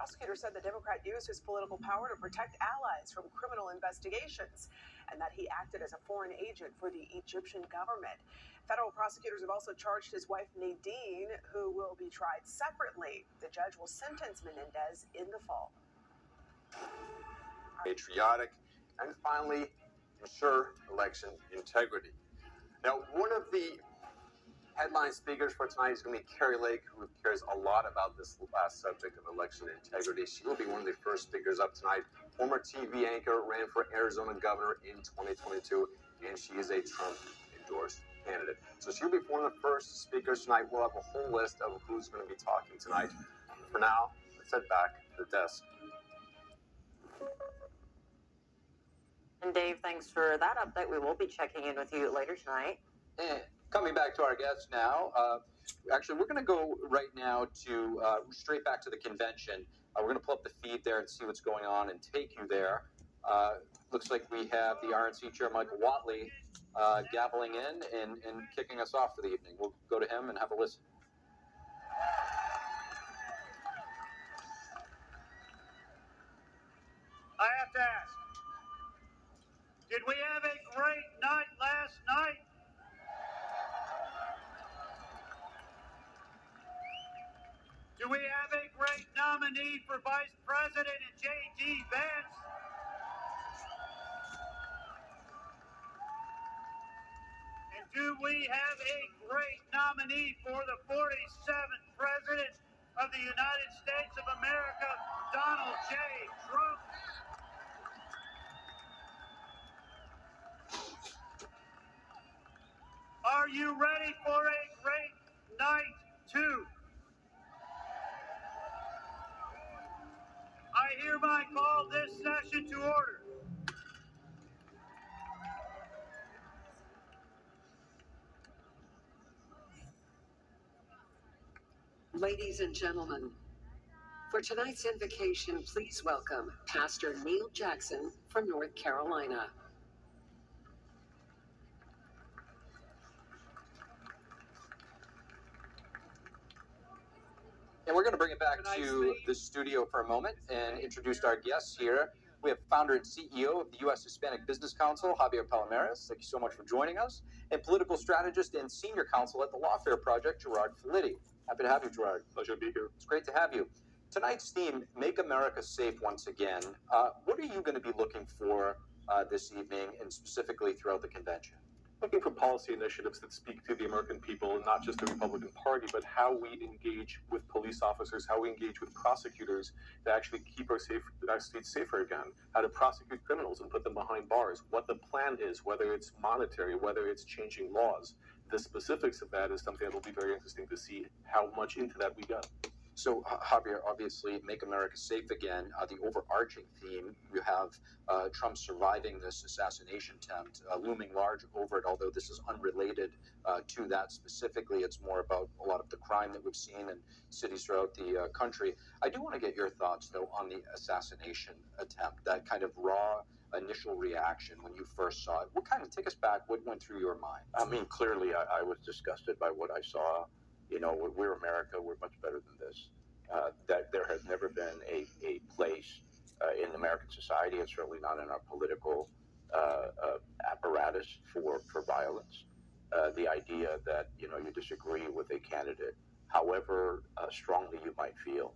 Prosecutors said the Democrat used his political power to protect allies from criminal investigations and that he acted as a foreign agent for the Egyptian government. Federal prosecutors have also charged his wife Nadine, who will be tried separately. The judge will sentence Menendez in the fall. Patriotic, and finally, ensure election integrity. Now, one of the headline speakers for tonight is going to be Carrie Lake, who cares a lot about this subject of election integrity. She will be one of the first speakers up tonight. Former TV anchor, ran for Arizona governor in 2022, and she is a Trump-endorsed candidate. So she'll be one of the first speakers tonight. We'll have a whole list of who's going to be talking tonight. For now, let's head back to the desk. And Dave, thanks for that update. We will be checking in with you later tonight. And coming back to our guests now, actually, we're going to go right now to straight back to the convention. We're going to pull up the feed there and see what's going on and take you there. Looks like we have the RNC chair, Michael Whatley, gaveling in and kicking us off for the evening. We'll go to him and have a listen. I have to ask, did we have a great night last night? Do we have a great nominee for Vice President in J.D. Vance? And do we have a great nominee for the 47th President of the United States of America, Donald J. Trump? Are you ready for a great night, too? I hereby call this session to order. Ladies and gentlemen, for tonight's invocation, please welcome Pastor Neil Jackson from North Carolina. And we're going to bring it back to the studio for a moment and introduce our guests here. We have founder and CEO of the U.S. Hispanic Business Council, Javier Palomares. Thank you so much for joining us. And political strategist and senior counsel at the Lawfare Project, Gerard Filitti. Happy to have you, Gerard. Pleasure to be here. It's great to have you. Tonight's theme, Make America Safe Once Again. What are you going to be looking for this evening and specifically throughout the convention? Looking for policy initiatives that speak to the American people, and not just the Republican Party, but how we engage with police officers, how we engage with prosecutors to actually keep our states safer again, how to prosecute criminals and put them behind bars, what the plan is, whether it's monetary, whether it's changing laws. The specifics of that is something that will be very interesting to see how much into that we got. So, Javier, obviously, Make America Safe Again, the overarching theme, you have Trump surviving this assassination attempt, looming large over it, although this is unrelated to that specifically. It's more about a lot of the crime that we've seen in cities throughout the country. I do want to get your thoughts, though, on the assassination attempt, that kind of raw initial reaction when you first saw it. What kind of, take us back, what went through your mind? I mean, clearly, I was disgusted by what I saw. You know, we're America. We're much better than this. That there has never been a place in American society, and certainly not in our political apparatus for violence. The idea that, you know, you disagree with a candidate, however strongly you might feel,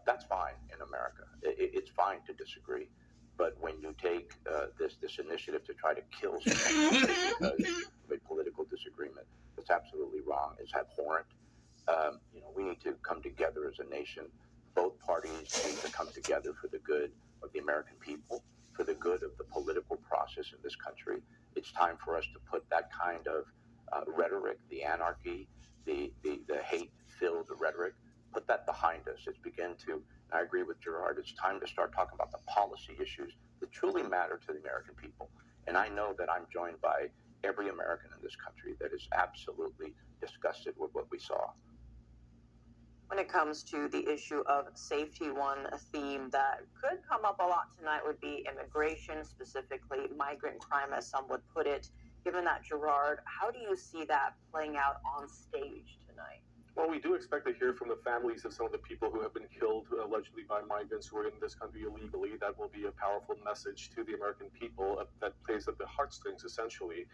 that's fine in America. It's fine to disagree. But when you take this initiative to try to kill someone because of a political disagreement, it's absolutely wrong. It's abhorrent. You know, we need to come together as a nation. Both parties need to come together for the good of the American people, for the good of the political process in this country. It's time for us to put that kind of rhetoric, the anarchy, the hate-filled rhetoric, put that behind us. It's begin to, and I agree with Gerard, it's time to start talking about the policy issues that truly matter to the American people. And I know that I'm joined by every American in this country that is absolutely disgusted with what we saw. When it comes to the issue of safety, one theme that could come up a lot tonight would be immigration, specifically migrant crime, as some would put it. Given that, Gerard, how do you see that playing out on stage tonight? Well, we do expect to hear from the families of some of the people who have been killed allegedly by migrants who are in this country illegally. That will be a powerful message to the American people that plays at the heartstrings, essentially,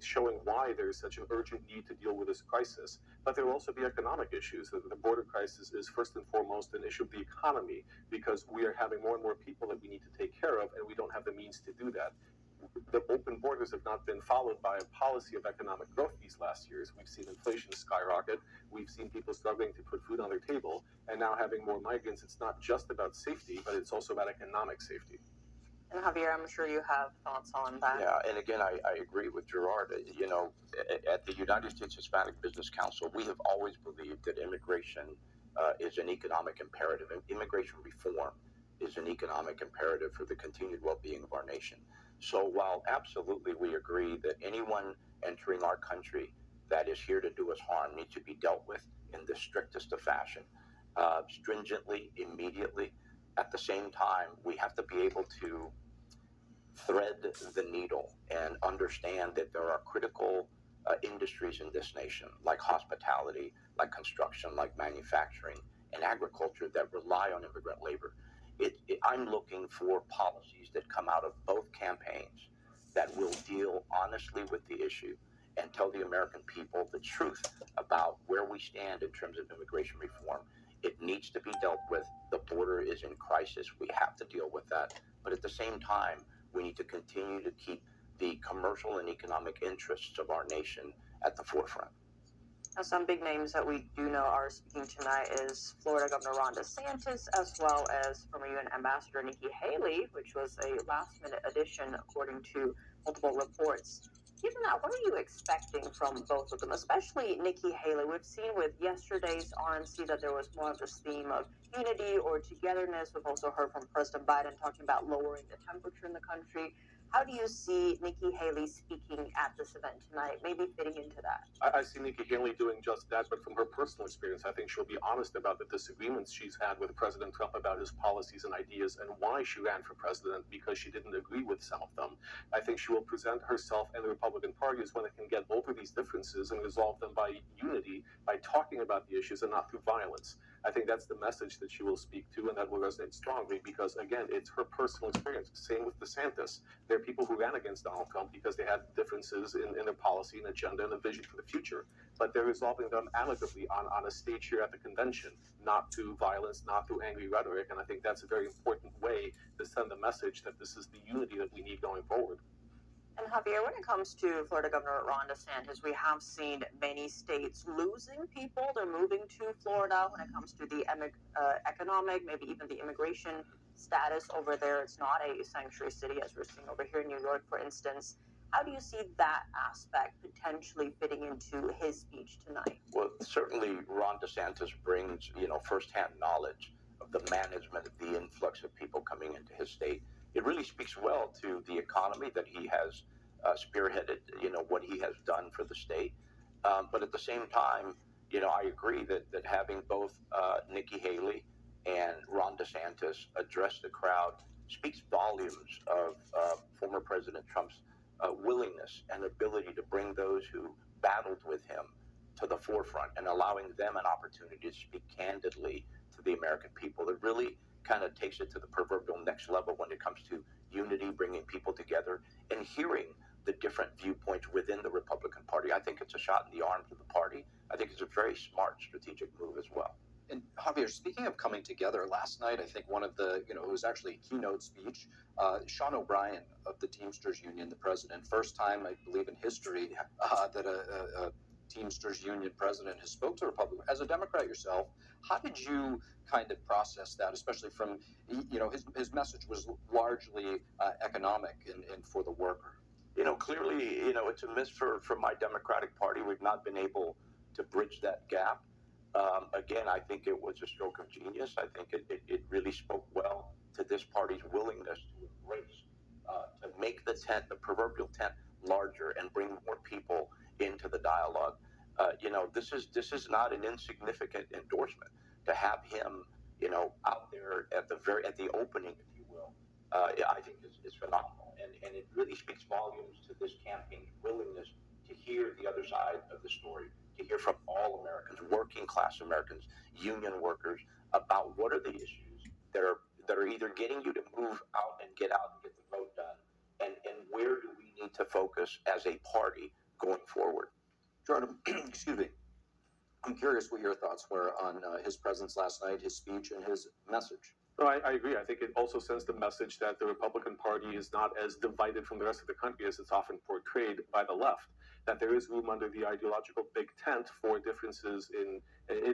showing why there is such an urgent need to deal with this crisis. But there will also be economic issues. The border crisis is first and foremost an issue of the economy, because we are having more and more people that we need to take care of, and we don't have the means to do that. The open borders have not been followed by a policy of economic growth these last years. We've seen inflation skyrocket. We've seen people struggling to put food on their table. And now having more migrants, it's not just about safety, but it's also about economic safety. And Javier, I'm sure you have thoughts on that. Yeah, and again, I agree with Gerard. You know, at the United States Hispanic Business Council, we have always believed that immigration is an economic imperative, and immigration reform is an economic imperative for the continued well-being of our nation. So while absolutely we agree that anyone entering our country that is here to do us harm needs to be dealt with in the strictest of fashion, stringently, immediately, at the same time, we have to be able to thread the needle and understand that there are critical industries in this nation, like hospitality, like construction, like manufacturing, and agriculture that rely on immigrant labor. I'm looking for policies that come out of both campaigns that will deal honestly with the issue and tell the American people the truth about where we stand in terms of immigration reform. It needs to be dealt with. The border is in crisis. We have to deal with that. But at the same time, we need to continue to keep the commercial and economic interests of our nation at the forefront. Now, some big names that we do know are speaking tonight is Florida Governor Ron DeSantis, as well as former UN Ambassador Nikki Haley, which was a last-minute addition, according to multiple reports. Given that, what are you expecting from both of them, especially Nikki Haley? We've seen with yesterday's RNC that there was more of this theme of unity or togetherness. We've also heard from President Biden talking about lowering the temperature in the country. How do you see Nikki Haley speaking at this event tonight, maybe fitting into that? I see Nikki Haley doing just that, but from her personal experience, I think she'll be honest about the disagreements she's had with President Trump about his policies and ideas and why she ran for president, because she didn't agree with some of them. I think she will present herself and the Republican Party as one that can get over these differences and resolve them by unity, by talking about the issues and not through violence. I think that's the message that she will speak to, and that will resonate strongly because, again, it's her personal experience. Same with DeSantis. There are people who ran against Donald Trump because they had differences in their policy and agenda and a vision for the future, but they're resolving them amicably on a stage here at the convention, not through violence, not through angry rhetoric, and I think that's a very important way to send the message that this is the unity that we need going forward. And Javier, when it comes to Florida Governor Ron DeSantis, we have seen many states losing people. They're moving to Florida when it comes to the economic, maybe even the immigration status over there. It's not a sanctuary city as we're seeing over here in New York, for instance. How do you see that aspect potentially fitting into his speech tonight? Well, certainly Ron DeSantis brings, firsthand knowledge of the management of the influx of people coming into his state. It really speaks well to the economy that he has spearheaded, what he has done for the state. But at the same time, I agree that having both Nikki Haley and Ron DeSantis address the crowd speaks volumes of former President Trump's willingness and ability to bring those who battled with him to the forefront and allowing them an opportunity to speak candidly to the American people. It really kind of takes it to the proverbial next level when it comes to unity, bringing people together, and hearing the different viewpoints within the Republican Party. I think it's a shot in the arm to the party. I think it's a very smart strategic move as well. And Javier, speaking of coming together, last night, I think one of the, it was actually a keynote speech. Sean O'Brien of the Teamsters Union, the president, first time, I believe, in history that a Teamsters Union president has spoke to a Republican. As a Democrat yourself, how did you kind of process that, especially from, his message was largely economic and for the worker? Clearly, it's a miss for my Democratic Party. We've not been able to bridge that gap. Again, I think it was a stroke of genius. I think it really spoke well to this party's willingness to embrace, to make the tent, the proverbial tent, larger and bring more people into the dialogue. This is not an insignificant endorsement to have him, out there at the opening, if you will. I think is phenomenal, and it really speaks volumes to this campaign's willingness to hear the other side of the story, to hear from all Americans, working class Americans, union workers, about what are the issues that are either getting you to move out and get the vote done, and where do we need to focus as a party going forward. Jordan, excuse me. I'm curious what your thoughts were on his presence last night, his speech, and his message. No, I agree. I think it also sends the message that the Republican Party is not as divided from the rest of the country as it's often portrayed by the left. That there is room under the ideological big tent for differences in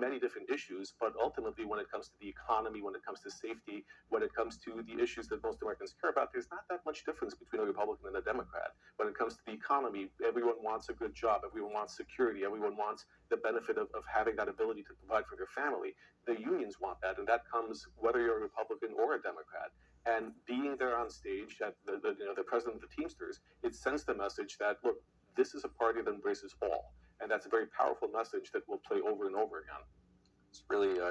many different issues, but ultimately when it comes to the economy, when it comes to safety, when it comes to the issues that most Americans care about, there's not that much difference between a Republican and a Democrat. When it comes to the economy, everyone wants a good job, everyone wants security, everyone wants the benefit of having that ability to provide for their family. The unions want that, and that comes whether you're a Republican or a Democrat. And being there on stage at the president of the Teamsters, it sends the message that, look, this is a party that embraces all. And that's a very powerful message that will play over and over again. It's really